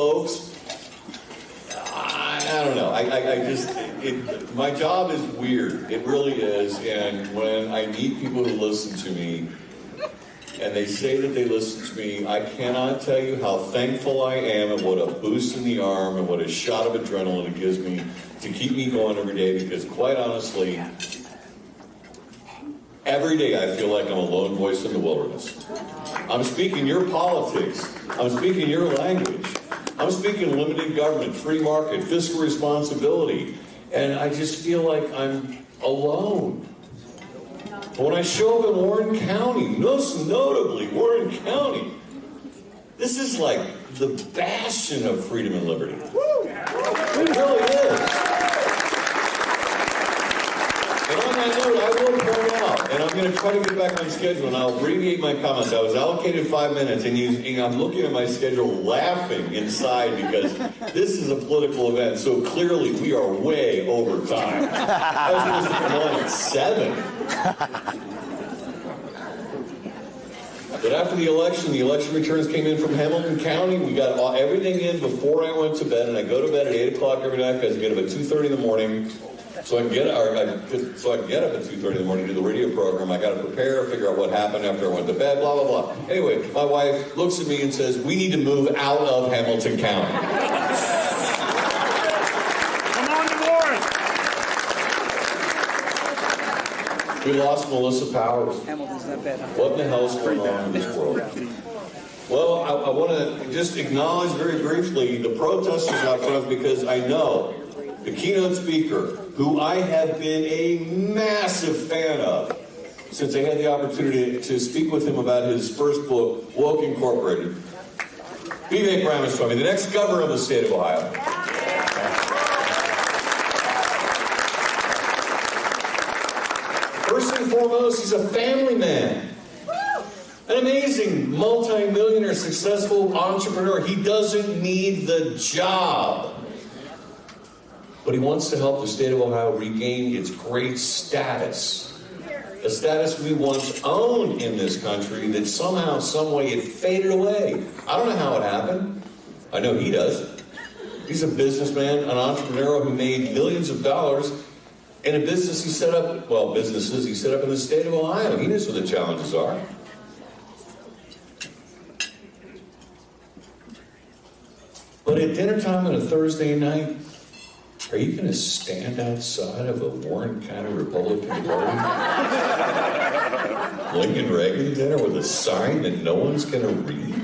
folks. I don't know. My job is weird. It really is. And when I need people to listen to me, and they say that they listen to me, I cannot tell you how thankful I am and what a boost in the arm and what a shot of adrenaline it gives me to keep me going every day, because quite honestly, every day I feel like I'm a lone voice in the wilderness. I'm speaking your politics. I'm speaking your language. I'm speaking limited government, free market, fiscal responsibility, and I just feel like I'm alone. But when I show up in Warren County, most notably Warren County, this is like the bastion of freedom and liberty. Woo! It really is. And on that note, I will point out, and I'm going to try to get back on schedule, and I'll abbreviate my comments. I was allocated 5 minutes, and I'm looking at my schedule laughing inside because this is a political event, so clearly we are way over time. I was supposed to come on at 7. But after the election returns came in from Hamilton County. We got everything in before I went to bed, and I go to bed at 8 o'clock every night because I get up at 2:30 in the morning. So I can get up at 2:30 in the morning to do the radio program. I got to prepare, figure out what happened after I went to bed, blah, blah, blah. Anyway, my wife looks at me and says, we need to move out of Hamilton County. Come on to Warren. We lost Melissa Powers. Hamilton's not bad. What in the hell's going on in this world? Well, I want to just acknowledge very briefly the protesters out front, because I know the keynote speaker, who I have been a massive fan of since I had the opportunity to speak with him about his first book, Woke Incorporated, Vivek Ramaswamy, the next governor of the state of Ohio. First and foremost, he's a family man. An amazing multi-millionaire, successful entrepreneur. He doesn't need the job. But he wants to help the state of Ohio regain its great status. A status we once owned in this country that somehow, some way, it faded away. I don't know how it happened. I know he does. He's a businessman, an entrepreneur who made millions of dollars in a business he set up, businesses he set up in the state of Ohio. He knows what the challenges are. But at dinner time on a Thursday night, are you going to stand outside of a Warren County Republican Party Lincoln Reagan dinner with a sign that no one's going to read?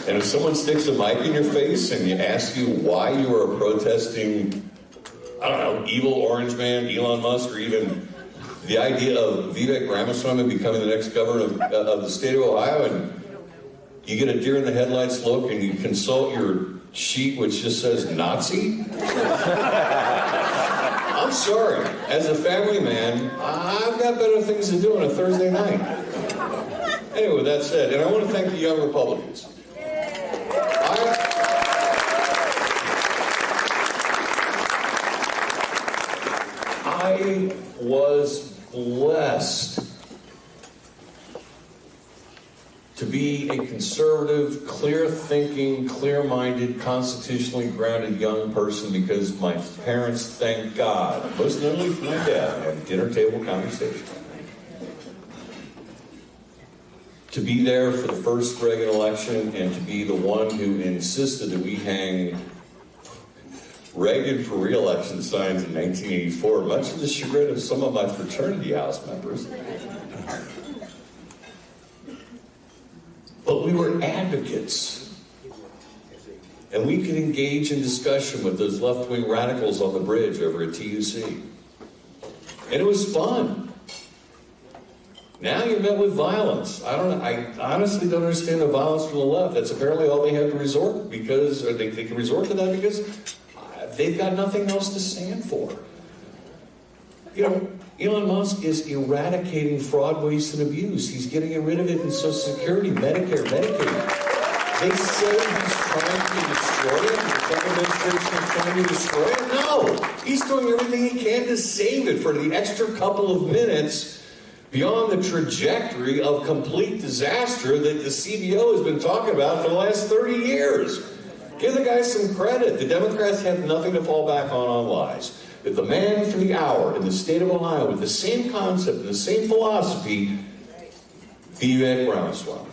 And if someone sticks a mic in your face and you ask you why you are protesting, I don't know, evil orange man, Elon Musk, or even the idea of Vivek Ramaswamy becoming the next governor of the state of Ohio, and you get a deer in the headlights look and you consult your sheet which just says Nazi? I'm sorry. As a family man, I've got better things to do on a Thursday night. Anyway, with that said, and I want to thank the young Republicans. I was blessed to be a conservative, clear-thinking, clear-minded, constitutionally grounded young person because my parents, thank God, most notably my dad, had a dinner table conversation. To be there for the first Reagan election and to be the one who insisted that we hang Reagan for re-election signs in 1984, much to the chagrin of some of my fraternity house members. But we were advocates. And we could engage in discussion with those left-wing radicals on the bridge over at TUC. And it was fun. Now you're met with violence. I honestly don't understand the violence from the left. That's apparently all they have to resort because, or they can resort to that because they've got nothing else to stand for. You know, Elon Musk is eradicating fraud, waste, and abuse. He's getting rid of it in Social Security, Medicare, Medicaid. They say he's trying to destroy it. The Trump administration is trying to destroy it. No, he's doing everything he can to save it for the extra couple of minutes beyond the trajectory of complete disaster that the CBO has been talking about for the last 30 years. Give the guy some credit. The Democrats have nothing to fall back on lies. That the man for the hour in the state of Ohio with the same concept and the same philosophy, Vivek Ramaswamy.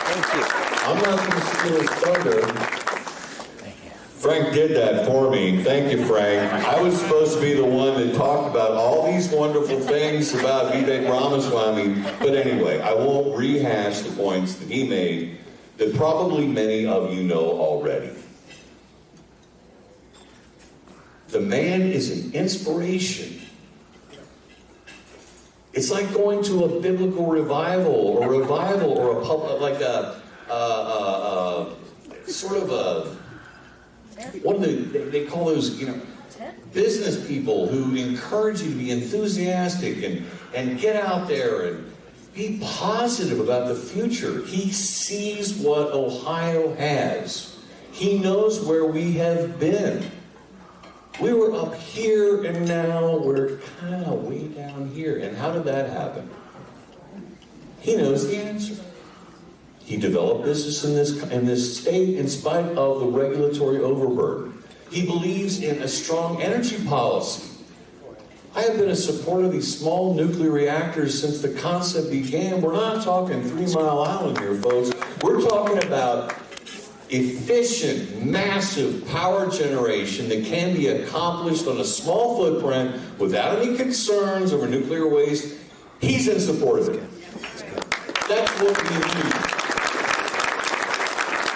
Thank you. I'm not going to steal his thunder. Frank did that for me. Thank you, Frank. I was supposed to be the one that talked about all these wonderful things about Vivek Ramaswamy. But anyway, I won't rehash the points that he made that probably many of you know already. The man is an inspiration. It's like going to a biblical revival or a public, like sort of a, one of the, they call those, business people who encourage you to be enthusiastic and get out there and be positive about the future. He sees what Ohio has. He knows where we have been. We were up here and now we're kind of way down here. And how did that happen? He knows the answer. He developed business in this state in spite of the regulatory overburden. He believes in a strong energy policy. I have been a supporter of these small nuclear reactors since the concept began. We're not talking 3 Mile Island here, folks. We're talking about efficient, massive power generation that can be accomplished on a small footprint without any concerns over nuclear waste. He's in support of it. That's what we need.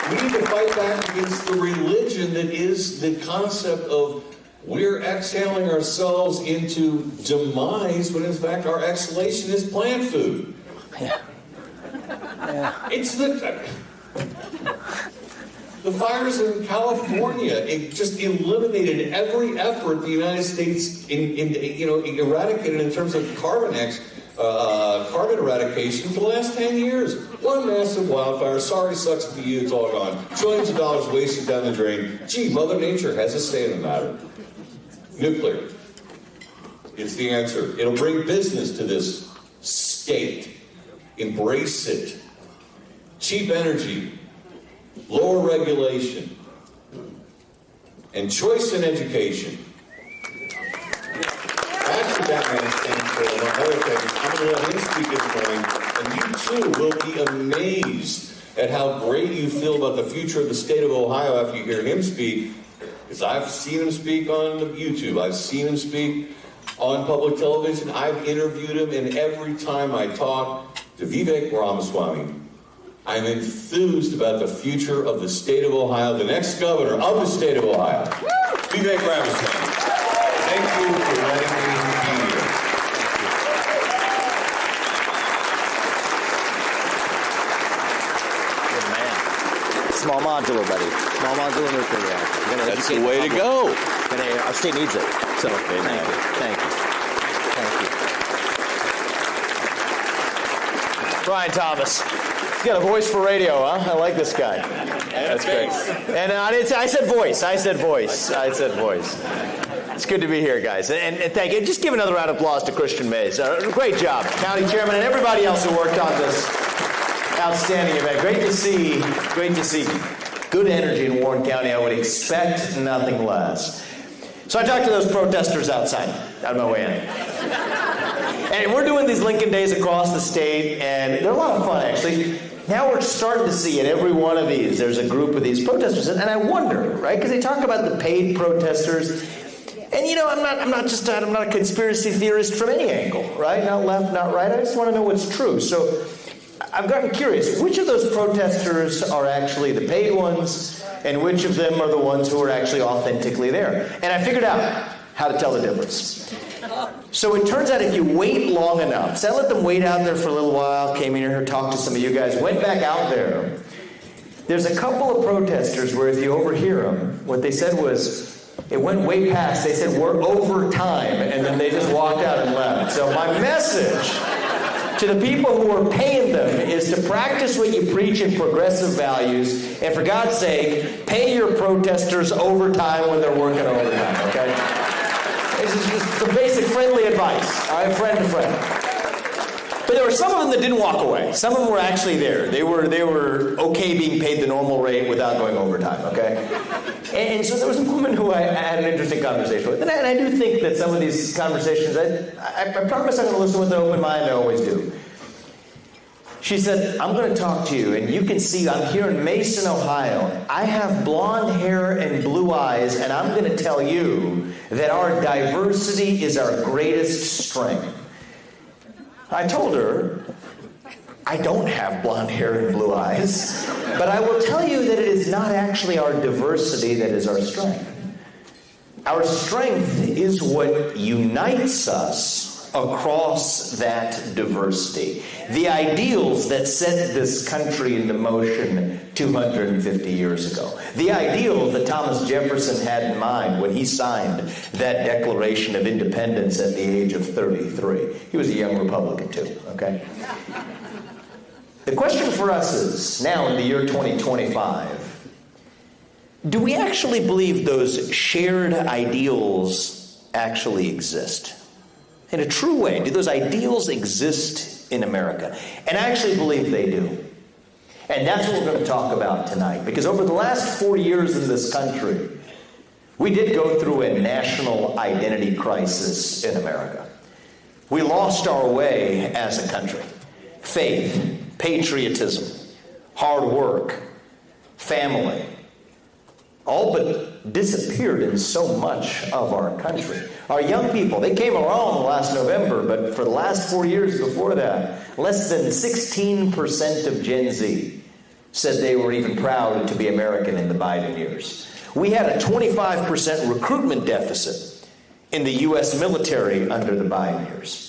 We need to fight back against the religion that is the concept of we're exhaling ourselves into demise when in fact our exhalation is plant food. Yeah. It's the fires in California, it just eliminated every effort the United States eradicated in terms of carbon eradication for the last 10 years. One massive wildfire. Sorry, sucks for you. It's all gone. Trillions of dollars wasted down the drain. Gee, Mother Nature has a say in the matter. Nuclear. It's the answer. It'll bring business to this state. Embrace it. Cheap energy. Lower regulation, and choice in education. That's what that man stands for, among other things. I'm going to let him speak this morning, and you too will be amazed at how great you feel about the future of the state of Ohio after you hear him speak, because I've seen him speak on YouTube, I've seen him speak on public television, I've interviewed him, and every time I talk to Vivek Ramaswamy, I'm enthused about the future of the state of Ohio, the next governor of the state of Ohio, Vivek Ramaswamy. Thank you for letting me be here. Good man. Small modular, buddy. Small modular nuclear reactor. That's the way to go. Our state needs it. So thank you. Thank you. Brian Thomas. He's got a voice for radio, huh? I like this guy. That's great. And I said voice. It's good to be here, guys. And thank you. Just give another round of applause to Christian Mays. Great job, County Chairman, and everybody else who worked on this outstanding event. Great to see good energy in Warren County. I would expect nothing less. So I talked to those protesters outside on my way in. And we're doing these Lincoln Days across the state, and they're a lot of fun, actually. Now we're starting to see at every one of these, there's a group of these protesters, and I wonder, right? Because they talk about the paid protesters, and I'm not a conspiracy theorist from any angle, right? Not left, not right. I just want to know what's true. So I've gotten curious. Which of those protesters are actually the paid ones, and which of them are the ones who are actually authentically there? And I figured out how to tell the difference. So it turns out if you wait long enough, so I let them wait out there for a little while, came in here, talked to some of you guys, went back out there. There's a couple of protesters where if you overhear them, what they said was, it went way past, they said, we're over time, and then they just walked out and left. So my message to the people who are paying them is to practice what you preach in progressive values, and for God's sake, pay your protesters overtime when they're working overtime, okay? This is just some basic friendly advice. All right, friend to friend. But there were some of them that didn't walk away. Some of them were actually there. They were okay being paid the normal rate without going overtime, okay? And so there was a woman who I had an interesting conversation with. And I do think that some of these conversations, I promise I'm going to listen with an open mind. I always do. She said, I'm going to talk to you, and you can see I'm here in Mason, Ohio. I have blonde hair and blue eyes, and I'm going to tell you that our diversity is our greatest strength. I told her, I don't have blonde hair and blue eyes, but I will tell you that it is not actually our diversity that is our strength. Our strength is what unites us across that diversity. The ideals that set this country into motion 250 years ago. The ideals that Thomas Jefferson had in mind when he signed that Declaration of Independence at the age of 33. He was a young Republican too, okay? The question for us is, now in the year 2025, do we actually believe those shared ideals actually exist? In a true way, do those ideals exist in America? And I actually believe they do. And that's what we're going to talk about tonight. Because over the last 4 years in this country, we did go through a national identity crisis in America. We lost our way as a country. Faith, patriotism, hard work, family, all but disappeared in so much of our country. Our young people, they came around last November, but for the last 4 years before that, less than 16% of Gen Z said they were even proud to be American in the Biden years. We had a 25% recruitment deficit in the U.S. military under the Biden years.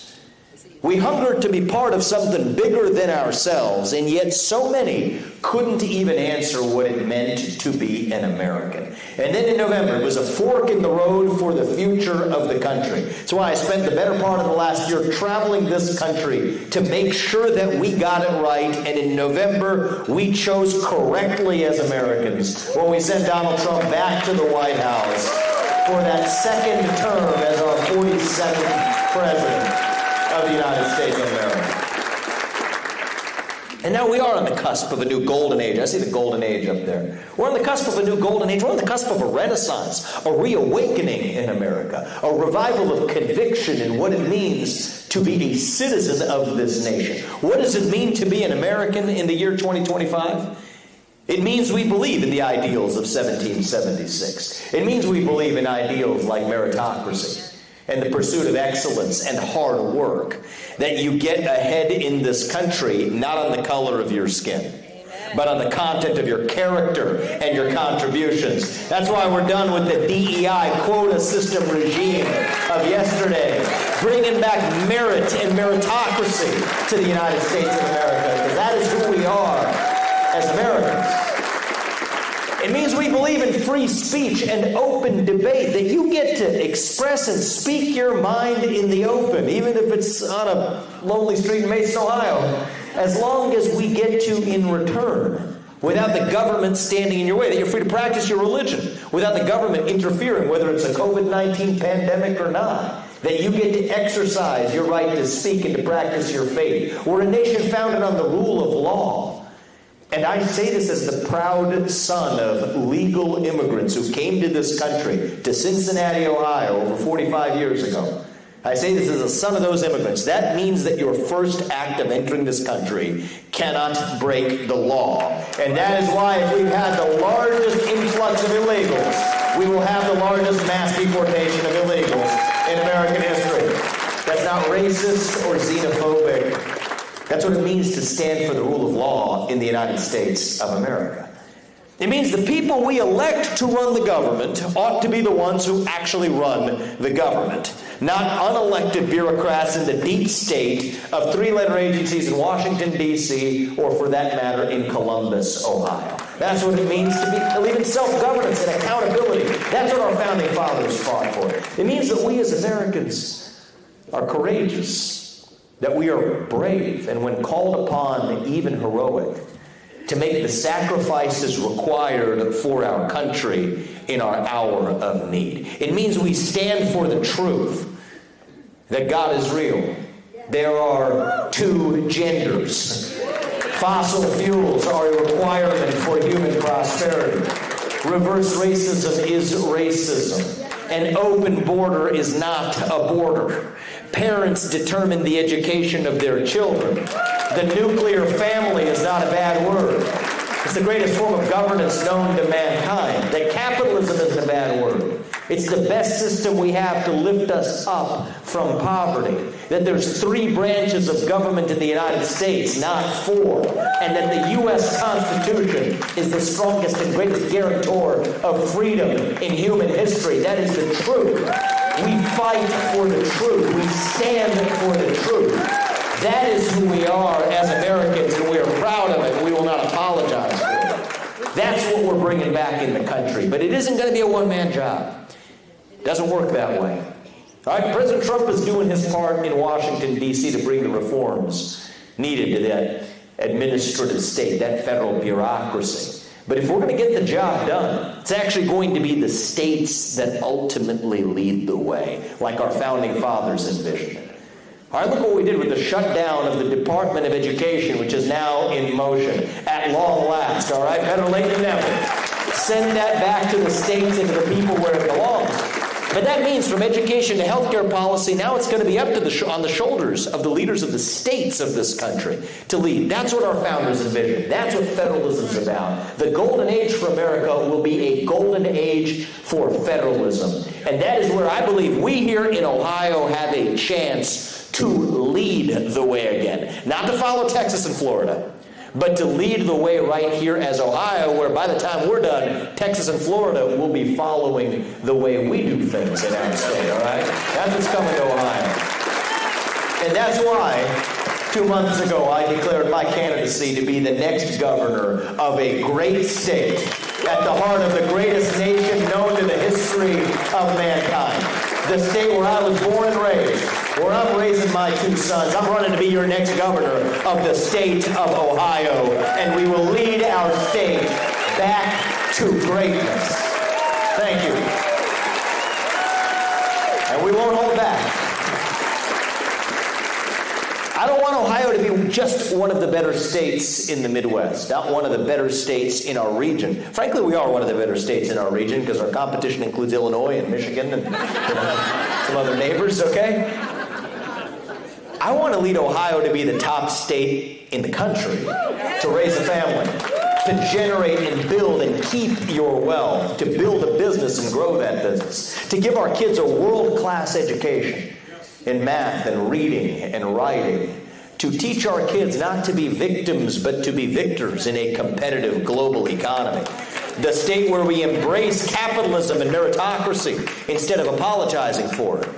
We hungered to be part of something bigger than ourselves, and yet so many couldn't even answer what it meant to be an American. And then in November, it was a fork in the road for the future of the country. That's why I spent the better part of the last year traveling this country to make sure that we got it right. And in November, we chose correctly as Americans when we sent Donald Trump back to the White House for that second term as our 42nd president of the United States of America. And now we are on the cusp of a new golden age. I see the golden age up there. We're on the cusp of a new golden age. We're on the cusp of a renaissance, a reawakening in America, a revival of conviction in what it means to be a citizen of this nation. What does it mean to be an American in the year 2025? It means we believe in the ideals of 1776. It means we believe in ideals like meritocracy and the pursuit of excellence and hard work, that you get ahead in this country not on the color of your skin, but on the content of your character and your contributions. That's why we're done with the DEI quota system regime of yesterday, bringing back merit and meritocracy to the United States of America, because that is who we are as Americans. It means we believe in free speech and open debate, that you get to express and speak your mind in the open, even if it's on a lonely street in Mason, Ohio, as long as we get to in return, without the government standing in your way, that you're free to practice your religion without the government interfering, whether it's a COVID-19 pandemic or not, that you get to exercise your right to speak and to practice your faith. We're a nation founded on the rule of law. And I say this as the proud son of legal immigrants who came to this country, to Cincinnati, Ohio, over 45 years ago. I say this as a son of those immigrants. That means that your first act of entering this country cannot break the law. And that is why if we've had the largest influx of illegals, we will have the largest mass deportation of illegals in American history. That's not racist or xenophobic. That's what it means to stand for the rule of law in the United States of America. It means the people we elect to run the government ought to be the ones who actually run the government, not unelected bureaucrats in the deep state of three-letter agencies in Washington, D.C., or for that matter, in Columbus, Ohio. That's what it means to believe in self-governance and accountability. That's what our founding fathers fought for. It means that we as Americans are courageous, that we are brave, and when called upon, even heroic, to make the sacrifices required for our country in our hour of need. It means we stand for the truth that God is real. There are two genders. Fossil fuels are a requirement for human prosperity. Reverse racism is racism. An open border is not a border. Parents determine the education of their children. The nuclear family is not a bad word. It's the greatest form of governance known to mankind. That capitalism isn't a bad word. It's the best system we have to lift us up from poverty. That there's 3 branches of government in the United States, not 4. And that the U.S. Constitution is the strongest and greatest guarantor of freedom in human history. That is the truth. We fight for the truth. We stand for the truth. That is who we are as Americans, and we are proud of it. We will not apologize for it. That's what we're bringing back in the country. But it isn't going to be a one-man job. It doesn't work that way. All right, President Trump is doing his part in Washington, D.C. to bring the reforms needed to that administrative state, that federal bureaucracy. But if we're going to get the job done, it's actually going to be the states that ultimately lead the way, like our founding fathers envisioned it. All right, look what we did with the shutdown of the Department of Education, which is now in motion at long last. All right, better late than never. Send that back to the states and to the people where it belongs. But that means from education to healthcare policy, now it's going to be up to on the shoulders of the leaders of the states of this country to lead. That's what our founders envisioned. That's what federalism is about. The golden age for America will be a golden age for federalism. And that is where I believe we here in Ohio have a chance to lead the way again. Not to follow Texas and Florida, but to lead the way right here as Ohio, where by the time we're done, Texas and Florida will be following the way we do things in our state, all right? That's what's coming to Ohio. And that's why 2 months ago I declared my candidacy to be the next governor of a great state at the heart of the greatest nation known to the history of mankind. The state where I was born and raised, where I'm raising my 2 sons. I'm running to be your next governor of the state of Ohio, and we will lead our state back to greatness. Thank you. And we won't hold back. I don't want Ohio to be just one of the better states in the Midwest, not one of the better states in our region. Frankly, we are one of the better states in our region because our competition includes Illinois and Michigan and some other neighbors, okay? I want to lead Ohio to be the top state in the country, to raise a family, to generate and build and keep your wealth, to build a business and grow that business, to give our kids a world-class education in math and reading and writing, to teach our kids not to be victims but to be victors in a competitive global economy. The state where we embrace capitalism and meritocracy instead of apologizing for it.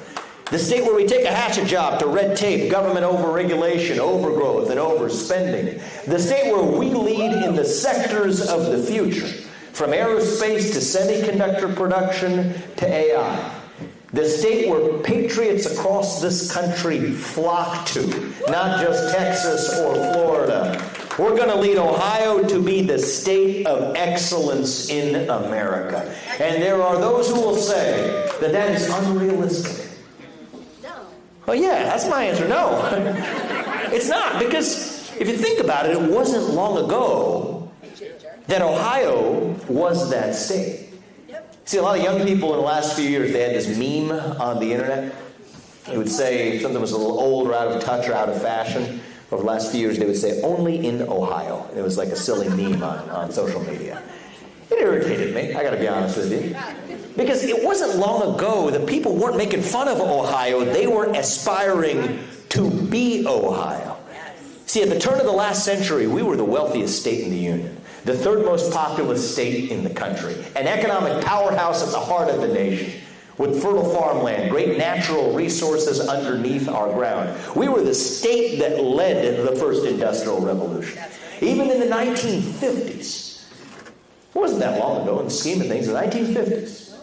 The state where we take a hatchet job to red tape, government overregulation, overgrowth, and overspending. The state where we lead in the sectors of the future, from aerospace to semiconductor production to AI. The state where patriots across this country flock to, not just Texas or Florida. We're going to lead Ohio to be the state of excellence in America. And there are those who will say that that is unrealistic. Well, yeah, that's my answer. No. It's not, because if you think about it, it wasn't long ago that Ohio was that state. See, a lot of young people in the last few years, they had this meme on the internet. It would say something was a little old or out of touch or out of fashion. Over the last few years, they would say, only in Ohio. And it was like a silly meme on social media. It irritated me, I got to be honest with you. Because it wasn't long ago that people weren't making fun of Ohio. They were aspiring to be Ohio. See, at the turn of the last century, we were the wealthiest state in the Union. The third most populous state in the country. An economic powerhouse at the heart of the nation. With fertile farmland, great natural resources underneath our ground. We were the state that led the first industrial revolution. Even in the 1950s. It wasn't that long ago in the scheme of things, the 1950s.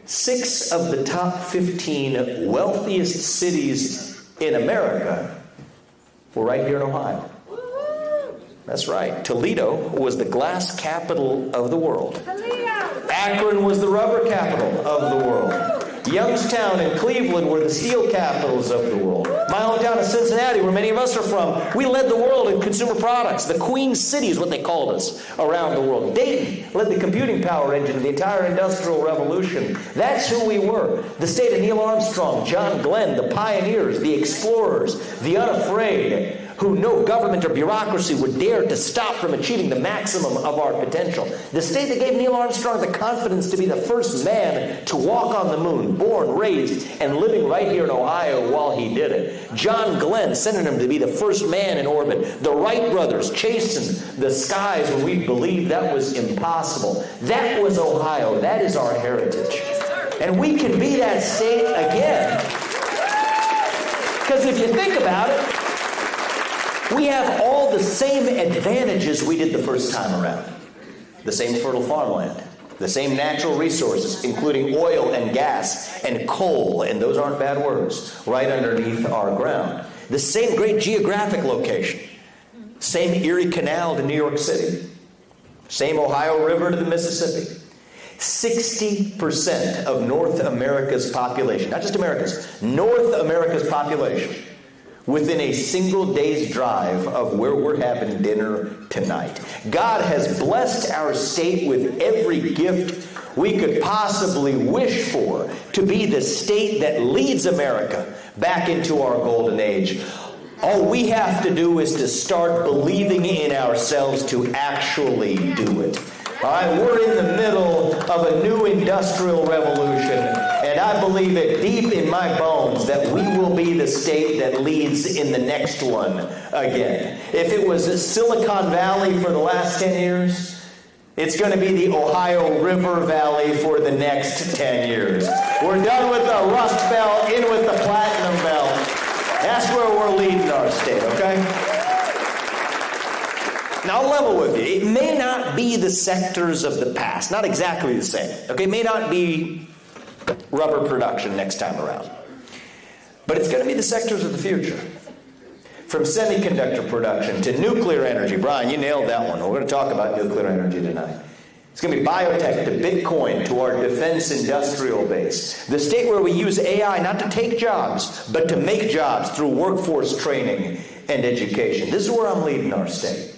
6 of the top 15 wealthiest cities in America were right here in Ohio. That's right. Toledo was the glass capital of the world. Akron was the rubber capital of the world. Youngstown and Cleveland were the steel capitals of the world. My hometown of Cincinnati, where many of us are from, we led the world in consumer products. The Queen City is what they called us around the world. Dayton led the computing power engine of the entire Industrial Revolution. That's who we were. The state of Neil Armstrong, John Glenn, the pioneers, the explorers, the unafraid, who no government or bureaucracy would dare to stop from achieving the maximum of our potential. The state that gave Neil Armstrong the confidence to be the first man to walk on the moon, born, raised, and living right here in Ohio while he did it. John Glenn sending him to be the first man in orbit. The Wright brothers chasing the skies when we believed that was impossible. That was Ohio. That is our heritage. And we can be that state again. Because if you think about it, we have all the same advantages we did the first time around. The same fertile farmland, the same natural resources, including oil and gas and coal, and those aren't bad words, right underneath our ground. The same great geographic location, same Erie Canal to New York City, same Ohio River to the Mississippi. 60% of North America's population, not just America's, North America's population, within a single day's drive of where we're having dinner tonight. God has blessed our state with every gift we could possibly wish for to be the state that leads America back into our golden age. All we have to do is to start believing in ourselves to actually do it. All right, we're in the middle of a new industrial revolution, and I believe it deep in my bones that we will be the state that leads in the next one again. If it was Silicon Valley for the last 10 years, it's going to be the Ohio River Valley for the next 10 years. We're done with the Rust Belt, in with the Platinum Belt. That's where we're leading our state, okay? Now, I'll level with you. It may not be the sectors of the past, not exactly the same. Okay, it may not be rubber production next time around. But it's going to be the sectors of the future. From semiconductor production to nuclear energy. Brian, you nailed that one. We're going to talk about nuclear energy tonight. It's going to be biotech to Bitcoin to our defense industrial base. The state where we use AI not to take jobs, but to make jobs through workforce training and education. This is where I'm leading our state.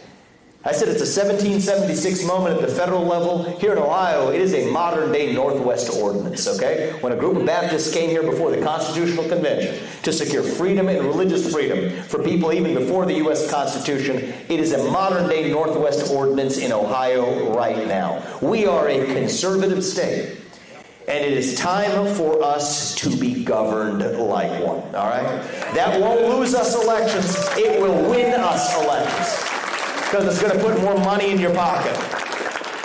I said it's a 1776 moment at the federal level. Here in Ohio, it is a modern-day Northwest Ordinance, okay? When a group of Baptists came here before the Constitutional Convention to secure freedom and religious freedom for people even before the U.S. Constitution, it is a modern-day Northwest Ordinance in Ohio right now. We are a conservative state, and it is time for us to be governed like one, all right? That won't lose us elections. It will win us elections. Because it's going to put more money in your pocket.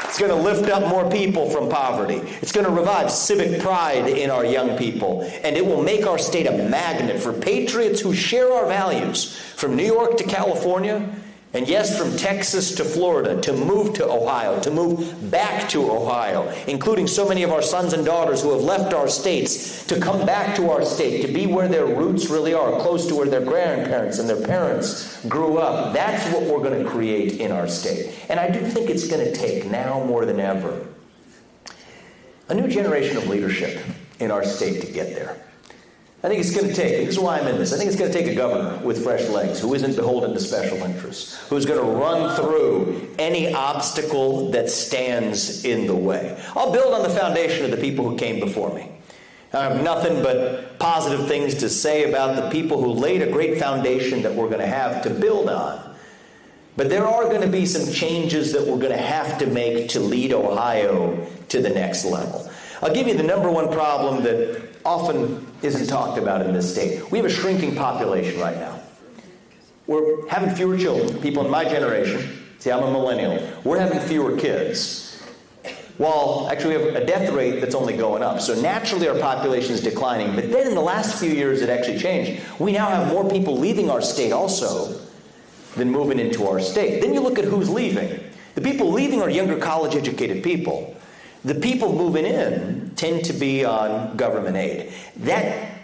It's going to lift up more people from poverty. It's going to revive civic pride in our young people. And it will make our state a magnet for patriots who share our values. From New York to California, and yes, from Texas to Florida, to move to Ohio, to move back to Ohio, including so many of our sons and daughters who have left our states to come back to our state, to be where their roots really are, close to where their grandparents and their parents grew up. That's what we're going to create in our state. And I do think it's going to take, now more than ever, a new generation of leadership in our state to get there. I think it's going to take, this is why I'm in this, I think it's going to take a governor with fresh legs who isn't beholden to special interests, who's going to run through any obstacle that stands in the way. I'll build on the foundation of the people who came before me. I have nothing but positive things to say about the people who laid a great foundation that we're going to have to build on. But there are going to be some changes that we're going to have to make to lead Ohio to the next level. I'll give you the number one problem that often isn't talked about in this state. We have a shrinking population right now. We're having fewer children. People in my generation, see, I'm a millennial, we're having fewer kids. Well, actually we have a death rate that's only going up. So naturally our population is declining. But then in the last few years it actually changed. We now have more people leaving our state also than moving into our state. Then you look at who's leaving. The people leaving are younger college-educated people. The people moving in tend to be on government aid. That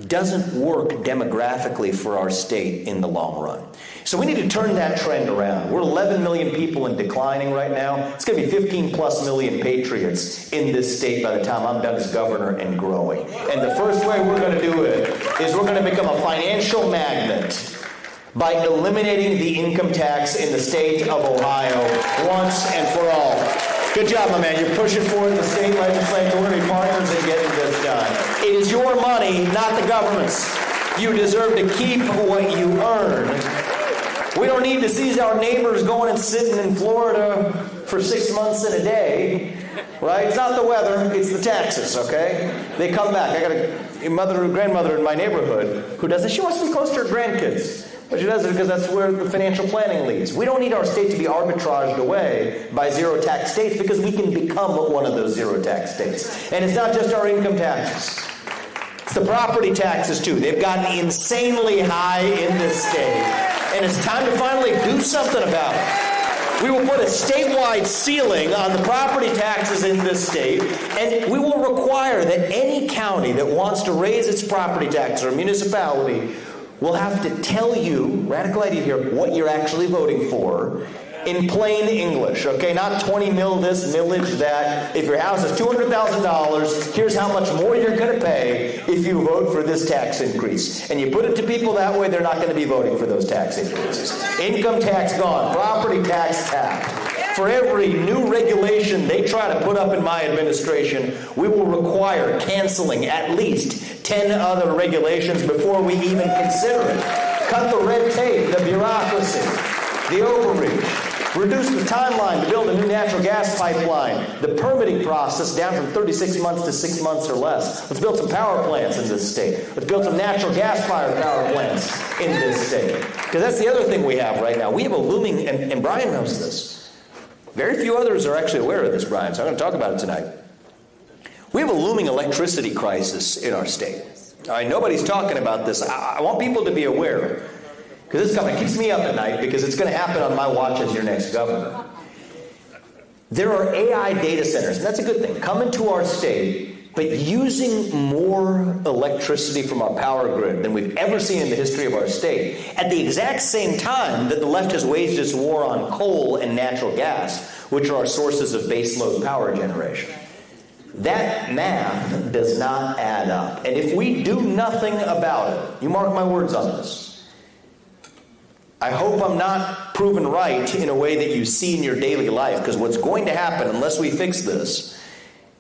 doesn't work demographically for our state in the long run. So we need to turn that trend around. We're 11 million people and declining right now. It's going to be 15 plus million patriots in this state by the time I'm done as governor and growing. And the first way we're going to do it is we're going to become a financial magnet by eliminating the income tax in the state of Ohio once and for all. Good job, my man. You're pushing forward the state legislature. We're going to be partners in getting this done. It is your money, not the government's. You deserve to keep what you earn. We don't need to see our neighbors going and sitting in Florida for 6 months and a day, right? It's not the weather, it's the taxes, okay? They come back. I got a grandmother in my neighborhood who does this. She wants to be close to her grandkids. But she does it because that's where the financial planning leads. We don't need our state to be arbitraged away by zero tax states because we can become one of those zero tax states. And it's not just our income taxes. It's the property taxes too. They've gotten insanely high in this state. And it's time to finally do something about it. We will put a statewide ceiling on the property taxes in this state, and we will require that any county that wants to raise its property tax or municipality will have to tell you, radical idea here, what you're actually voting for in plain English, okay? Not 20 mil this, millage that. If your house is $200,000, here's how much more you're going to pay if you vote for this tax increase. And you put it to people that way, they're not going to be voting for those tax increases. Income tax gone, property tax tapped. For every new regulation they try to put up in my administration, we will require canceling at least 10 other regulations before we even consider it. Cut the red tape, the bureaucracy, the overreach. Reduce the timeline to build a new natural gas pipeline. The permitting process down from 36 months to 6 months or less. Let's build some power plants in this state. Let's build some natural gas-fired power plants in this state. Because that's the other thing we have right now. We have a looming, and Brian knows this. Very few others are actually aware of this, Brian, so I'm going to talk about it tonight. We have a looming electricity crisis in our state. All right, nobody's talking about this. I want people to be aware. Because this company keeps me up at night because it's going to happen on my watch as your next governor. There are AI data centers, and that's a good thing, coming to our state, but using more electricity from our power grid than we've ever seen in the history of our state, at the exact same time that the left has waged its war on coal and natural gas, which are our sources of baseload power generation. That math does not add up. And if we do nothing about it, you mark my words on this, I hope I'm not proven right in a way that you see in your daily life, because what's going to happen, unless we fix this,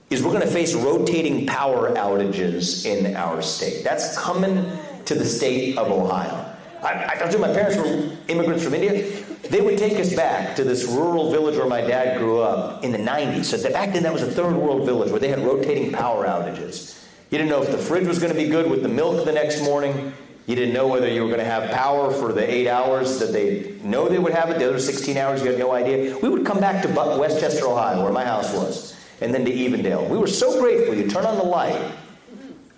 is we're going to face rotating power outages in our state. That's coming to the state of Ohio. I told you my parents were immigrants from India. They would take us back to this rural village where my dad grew up in the 90s. So back then that was a third world village where they had rotating power outages. You didn't know if the fridge was going to be good with the milk the next morning. You didn't know whether you were going to have power for the 8 hours that they know they would have it. The other 16 hours, you had no idea. We would come back to Westchester, Ohio, where my house was, and then to Evendale. We were so grateful. You turn on the light,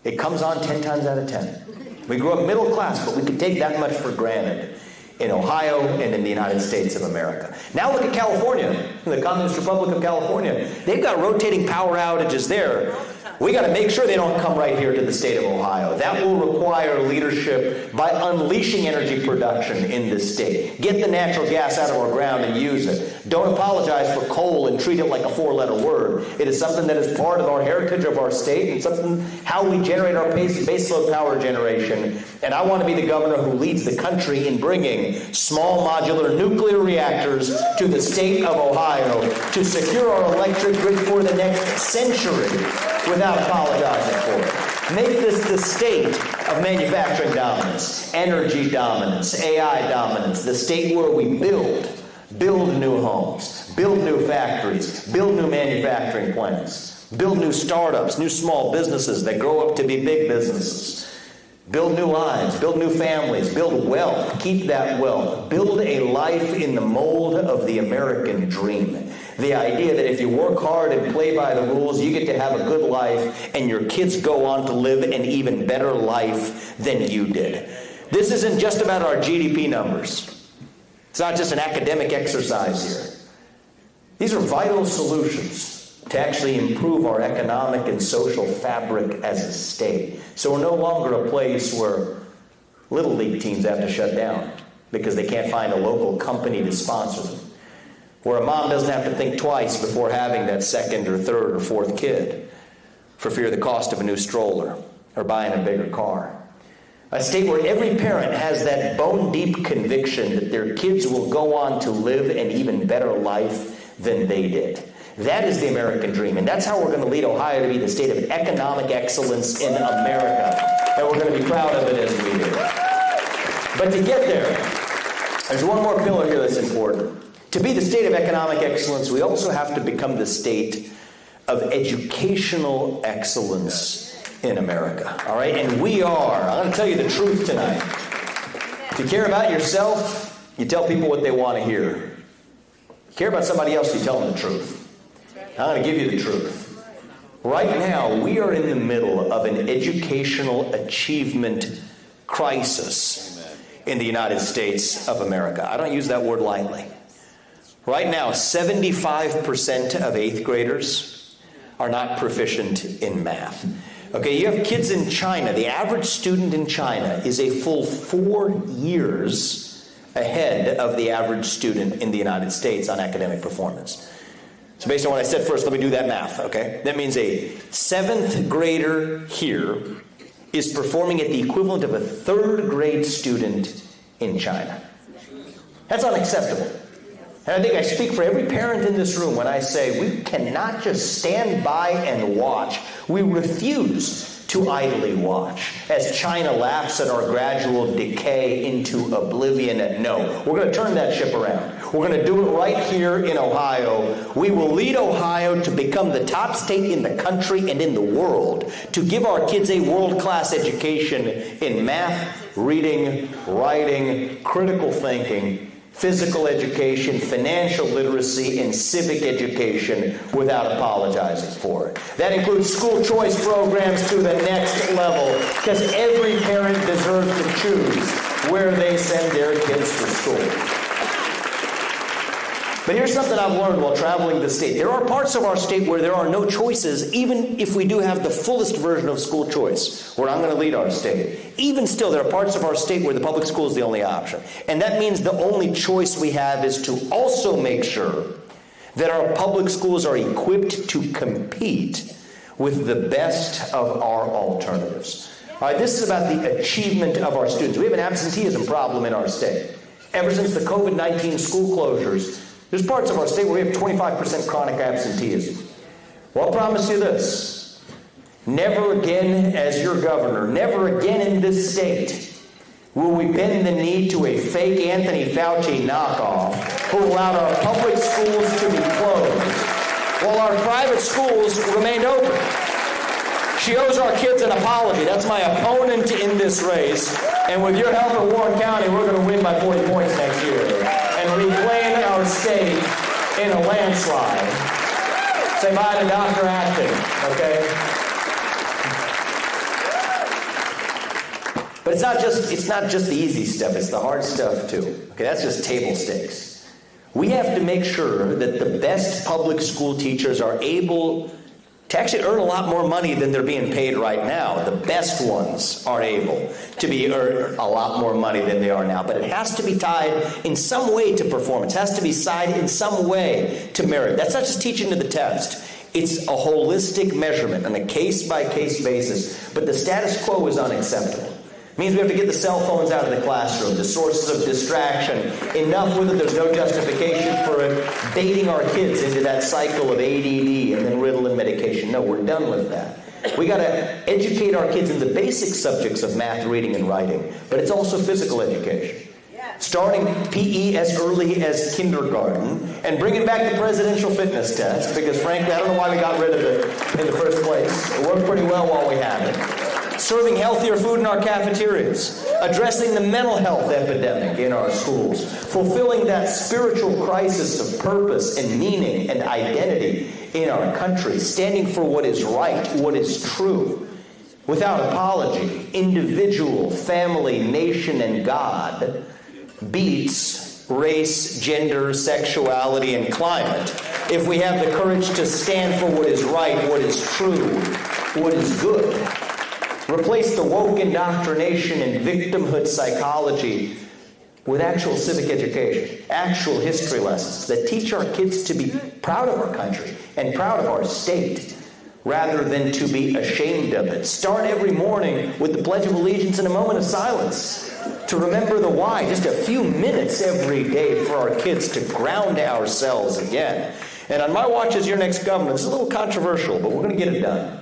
it comes on 10 times out of 10. We grew up middle class, but we could take that much for granted in Ohio and in the United States of America. Now look at California, the Communist Republic of California. They've got rotating power outages there. We got to make sure they don't come right here to the state of Ohio. That will require leadership by unleashing energy production in this state. Get the natural gas out of our ground and use it. Don't apologize for coal and treat it like a four-letter word. It is something that is part of our heritage of our state and something how we generate our baseload power generation. And I want to be the governor who leads the country in bringing small modular nuclear reactors to the state of Ohio to secure our electric grid for the next century without apologizing for it. Make this the state of manufacturing dominance, energy dominance, AI dominance, the state where we build new homes, build new factories, build new manufacturing plants, build new startups, new small businesses that grow up to be big businesses. Build new lives, build new families, build wealth, keep that wealth, build a life in the mold of the American dream. The idea that if you work hard and play by the rules, you get to have a good life and your kids go on to live an even better life than you did. This isn't just about our GDP numbers. It's not just an academic exercise here. These are vital solutions to actually improve our economic and social fabric as a state. So we're no longer a place where Little League teams have to shut down because they can't find a local company to sponsor them. Where a mom doesn't have to think twice before having that second or third or fourth kid for fear of the cost of a new stroller or buying a bigger car. A state where every parent has that bone-deep conviction that their kids will go on to live an even better life than they did. That is the American dream, and that's how we're going to lead Ohio to be the state of economic excellence in America. And we're going to be proud of it as we do. But to get there, there's one more pillar here that's important. To be the state of economic excellence, we also have to become the state of educational excellence in America. All right? And we are. I'm going to tell you the truth tonight. If you care about yourself, you tell people what they want to hear. If you care about somebody else, you tell them the truth. I'm going to give you the truth. Right now, we are in the middle of an educational achievement crisis in the United States of America. I don't use that word lightly. Right now, 75% of 8th graders are not proficient in math. Okay, you have kids in China. The average student in China is a full 4 years ahead of the average student in the United States on academic performance. So based on what I said first, let me do that math, okay? That means a 7th grader here is performing at the equivalent of a 3rd grade student in China. That's unacceptable. And I think I speak for every parent in this room when I say we cannot just stand by and watch. We refuse to idly watch as China laughs at our gradual decay into oblivion. No, we're going to turn that ship around. We're going to do it right here in Ohio. We will lead Ohio to become the top state in the country and in the world to give our kids a world-class education in math, reading, writing, critical thinking, physical education, financial literacy, and civic education without apologizing for it. That includes school choice programs to the next level, because every parent deserves to choose where they send their kids to school. But here's something I've learned while traveling the state. There are parts of our state where there are no choices, even if we do have the fullest version of school choice, where I'm going to lead our state. Even still, there are parts of our state where the public school is the only option. And that means the only choice we have is to also make sure that our public schools are equipped to compete with the best of our alternatives. All right, this is about the achievement of our students. We have an absenteeism problem in our state. Ever since the COVID-19 school closures, there's parts of our state where we have 25% chronic absenteeism. Well, I'll promise you this. Never again as your governor, never again in this state will we bend the knee to a fake Anthony Fauci knockoff who allowed our public schools to be closed while our private schools remained open. She owes our kids an apology. That's my opponent in this race. And with your help at Warren County, we're going to win by 40 points next year and reclaim our state in a landslide. Say bye to Dr. Acton, okay? But it's not just the easy stuff, it's the hard stuff too. Okay, that's just table stakes. We have to make sure that the best public school teachers are able to actually earn a lot more money than they're being paid right now. The best ones are able to earn a lot more money than they are now. But it has to be tied in some way to performance. It has to be tied in some way to merit. That's not just teaching to the test. It's a holistic measurement on a case-by-case basis. But the status quo is unacceptable. It means we have to get the cell phones out of the classroom, the sources of distraction, enough with it there's no justification for it, baiting our kids into that cycle of ADD and then Ritalin medication. No, we're done with that. We got to educate our kids in the basic subjects of math, reading, and writing, but it's also physical education. Starting PE as early as kindergarten and bringing back the presidential fitness test, because frankly, I don't know why we got rid of it in the first place. It worked pretty well while we had it. Serving healthier food in our cafeterias, addressing the mental health epidemic in our schools, fulfilling that spiritual crisis of purpose and meaning and identity in our country, standing for what is right, what is true, without apology. Individual, family, nation, and God beats race, gender, sexuality, and climate, if we have the courage to stand for what is right, what is true, what is good. Replace the woke indoctrination and victimhood psychology with actual civic education, actual history lessons that teach our kids to be proud of our country and proud of our state, rather than to be ashamed of it. Start every morning with the Pledge of Allegiance and a moment of silence to remember the why. Just a few minutes every day for our kids to ground ourselves again. And on my watch as your next governor, it's a little controversial, but we're going to get it done.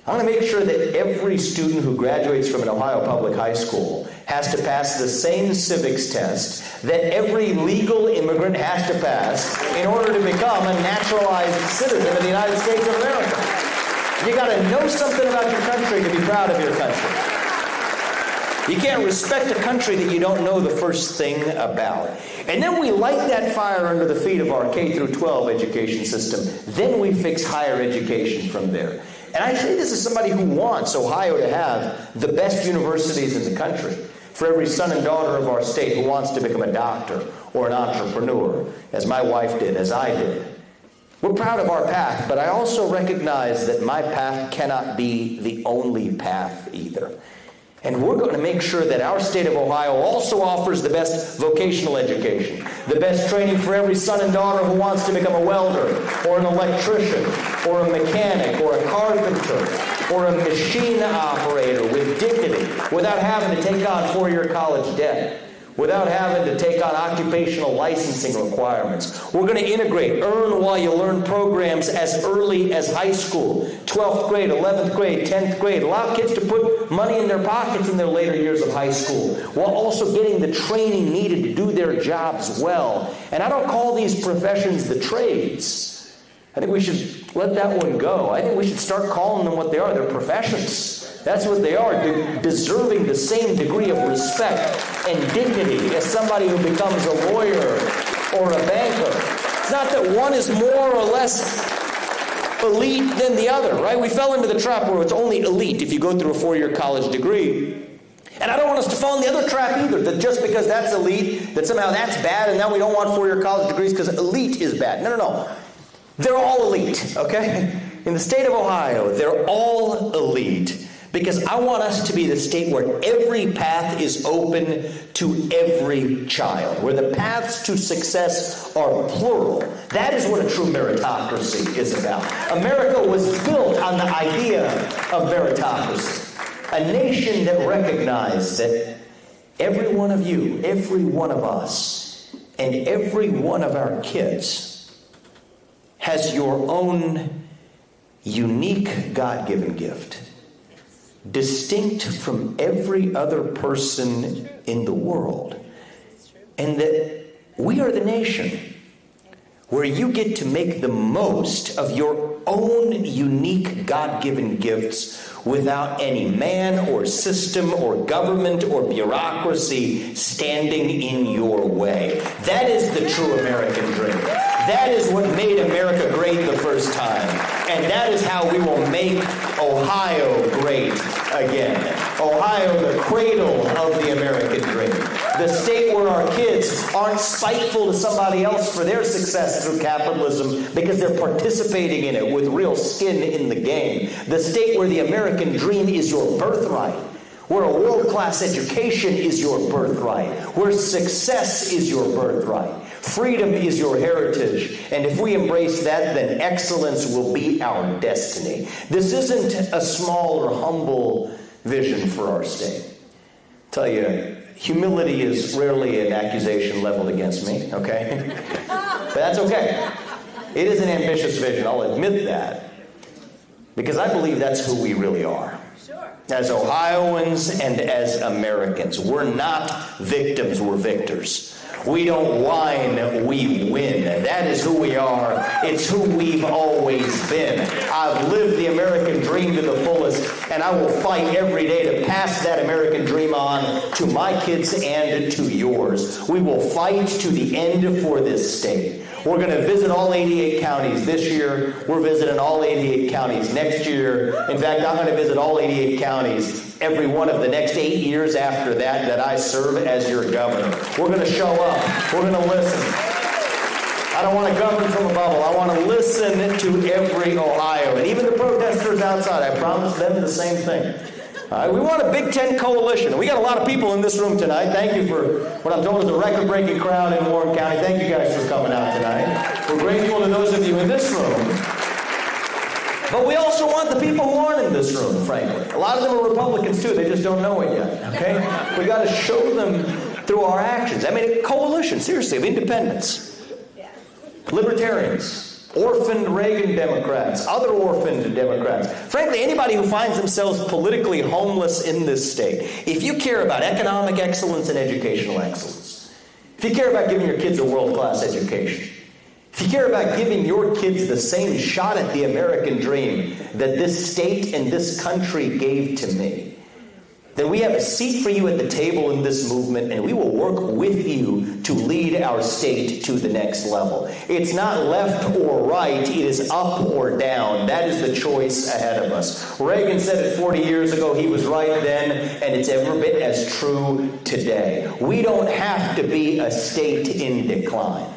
I want to make sure that every student who graduates from an Ohio public high school has to pass the same civics test that every legal immigrant has to pass in order to become a naturalized citizen of the United States of America. You got to know something about your country to be proud of your country. You can't respect a country that you don't know the first thing about. And then we light that fire under the feet of our K through 12 education system. Then we fix higher education from there. And I say this as somebody who wants Ohio to have the best universities in the country. For every son and daughter of our state who wants to become a doctor or an entrepreneur, as my wife did, as I did. We're proud of our path, but I also recognize that my path cannot be the only path either. And we're going to make sure that our state of Ohio also offers the best vocational education, the best training for every son and daughter who wants to become a welder, or an electrician, or a mechanic, or a carpenter, or a machine operator with dignity, without having to take on four-year college debt, without having to take on occupational licensing requirements. We're going to integrate earn while you learn programs as early as high school, 12th grade, 11th grade, 10th grade. Allow kids to put money in their pockets in their later years of high school, while also getting the training needed to do their jobs well. And I don't call these professions the trades. I think we should let that one go. I think we should start calling them what they are. They're professions. That's what they are, deserving the same degree of respect and dignity as somebody who becomes a lawyer or a banker. It's not that one is more or less elite than the other, right? We fell into the trap where it's only elite if you go through a four-year college degree. And I don't want us to fall in the other trap either, that just because that's elite, that somehow that's bad, and now we don't want four-year college degrees because elite is bad. No. They're all elite, okay? In the state of Ohio, they're all elite. Because I want us to be the state where every path is open to every child, where the paths to success are plural. That is what a true meritocracy is about. America was built on the idea of meritocracy. A nation that recognized that every one of you, every one of us, and every one of our kids has your own unique God-given gift, distinct from every other person in the world. And that we are the nation where you get to make the most of your own unique God-given gifts without any man or system or government or bureaucracy standing in your way. That is the true American dream. That is what made America great the first time. And that is how we will make Ohio great again. Ohio, the cradle of the American dream. The state where our kids aren't spiteful to somebody else for their success through capitalism because they're participating in it with real skin in the game. The state where the American dream is your birthright. Where a world-class education is your birthright. Where success is your birthright. Freedom is your heritage. And if we embrace that, then excellence will be our destiny. This isn't a small or humble vision for our state. I'll tell you, humility is rarely an accusation leveled against me, okay? But that's okay. It is an ambitious vision, I'll admit that. Because I believe that's who we really are. As Ohioans and as Americans. We're not victims, we're victors. We don't whine, we win. That is who we are. It's who we've always been. I've lived the American dream to the fullest, and I will fight every day to pass that American dream on to my kids and to yours. We will fight to the end for this state. We're going to visit all 88 counties this year. We're visiting all 88 counties next year. In fact, I'm going to visit all 88 counties every one of the next 8 years after that I serve as your governor. We're going to show up. We're going to listen. I don't want to govern from a bubble. I want to listen to every Ohio. And even the protesters outside, I promise them the same thing. We want a Big Ten coalition. We got a lot of people in this room tonight. Thank you for what I'm told is a record-breaking crowd in Warren County. Thank you guys for coming out tonight. We're grateful to those of you in this room. But we also want the people who aren't in this room, frankly. A lot of them are Republicans, too. They just don't know it yet, okay? We got to show them through our actions. I mean, a coalition, seriously, of independents, libertarians, orphaned Reagan Democrats, other orphaned Democrats. Frankly, anybody who finds themselves politically homeless in this state, if you care about economic excellence and educational excellence, if you care about giving your kids a world-class education, if you care about giving your kids the same shot at the American dream that this state and this country gave to me, then we have a seat for you at the table in this movement, and we will work with you to lead our state to the next level. It's not left or right, it is up or down. That is the choice ahead of us. Reagan said it 40 years ago, he was right then, and it's every bit as true today. We don't have to be a state in decline.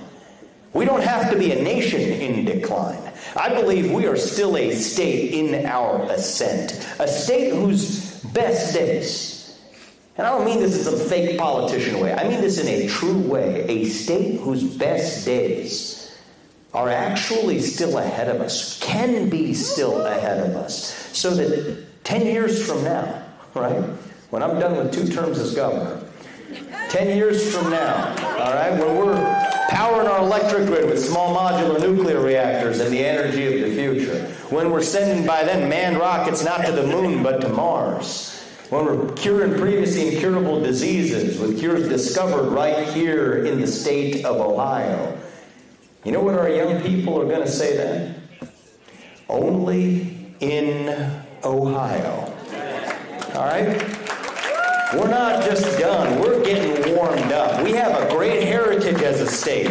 We don't have to be a nation in decline. I believe we are still a state in our ascent, a state whose best days, and I don't mean this in some fake politician way, I mean this in a true way, a state whose best days are actually still ahead of us, can be still ahead of us, so that 10 years from now, right, when I'm done with 2 terms as governor, 10 years from now, all right, when we're powering our electric grid with small modular nuclear reactors and the energy of the future, when we're sending by then manned rockets not to the moon but to Mars, when we're curing previously incurable diseases with cures discovered right here in the state of Ohio, you know what our young people are going to say then? Only in Ohio. All right? We're not just done. We're getting warmed up. We have a great heritage as a state,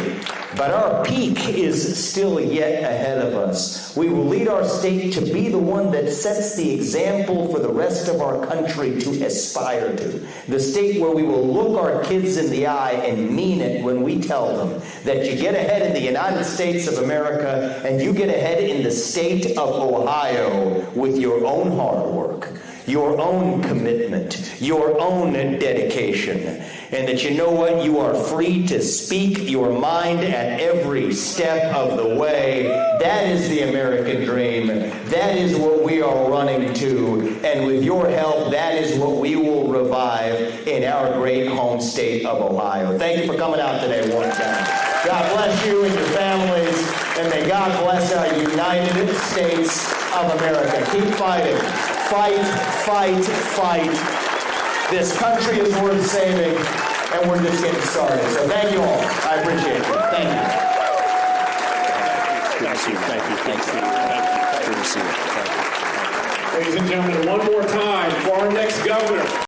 but our peak is still yet ahead of us. We will lead our state to be the one that sets the example for the rest of our country to aspire to. The state where we will look our kids in the eye and mean it when we tell them that you get ahead in the United States of America and you get ahead in the state of Ohio with your own hard work, your own commitment, your own dedication, and that you know what? You are free to speak your mind at every step of the way. That is the American dream. That is what we are running to, and with your help, that is what we will revive in our great home state of Ohio. Thank you for coming out today, Warren County. God bless you and your families, and may God bless our United States of America. Keep fighting. Fight, fight, fight. This country is worth saving, and we're just getting started. So thank you all. I appreciate it. Thank you. Ladies and gentlemen, one more time for our next governor.